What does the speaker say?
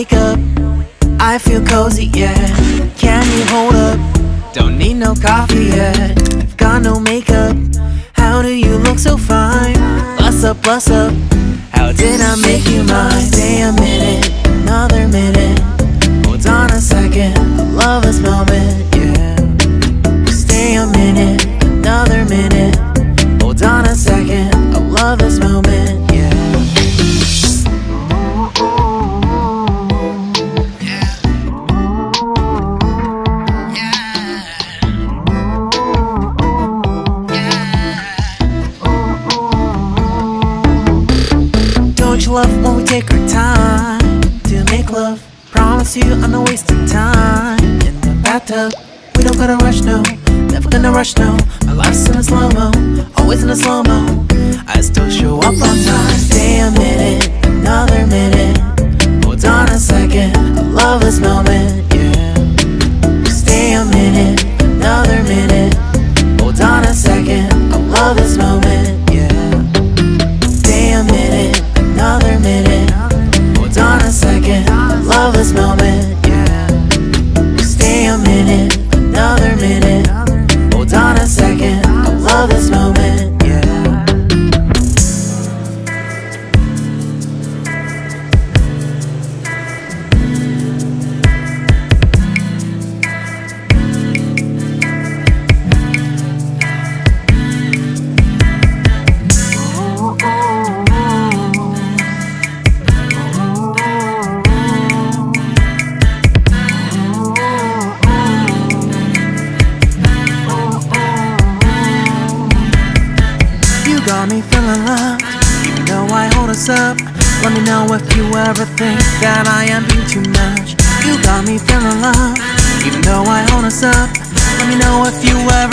wake up, I feel cozy, yeah. Can you hold up? Don't need no coffee yet. I've got no makeup. How do you look so fine? Bust up, bust up. How did I make you mine? Stay a minute, another minute. Hold on a second, I love this moment, yeah. Stay a minute, another minute. Hold on a second, I love this moment, yeah. Don't you love when we take our time to make love? Promise you I'm not wasting time in the bathtub. We don't gotta rush, no, never gonna rush, no. My life's in a slow-mo, always in a slow-mo. I still show up on time. Stay a minute, another minute. Hold on a second, I love this moment, yeah. Stay a minute, another minute. Hold on a second, I love this moment, yeah. Stay a minute, another minute. Hold on a second, I love this moment, yeah. Stay a minute, another minute. Hold on a second, I love this moment, yeah. You got me feeling loved, even though I hold us up. Let me know if you ever think that I am being too much. You got me feeling loved, even though I hold us up. Let me know if you ever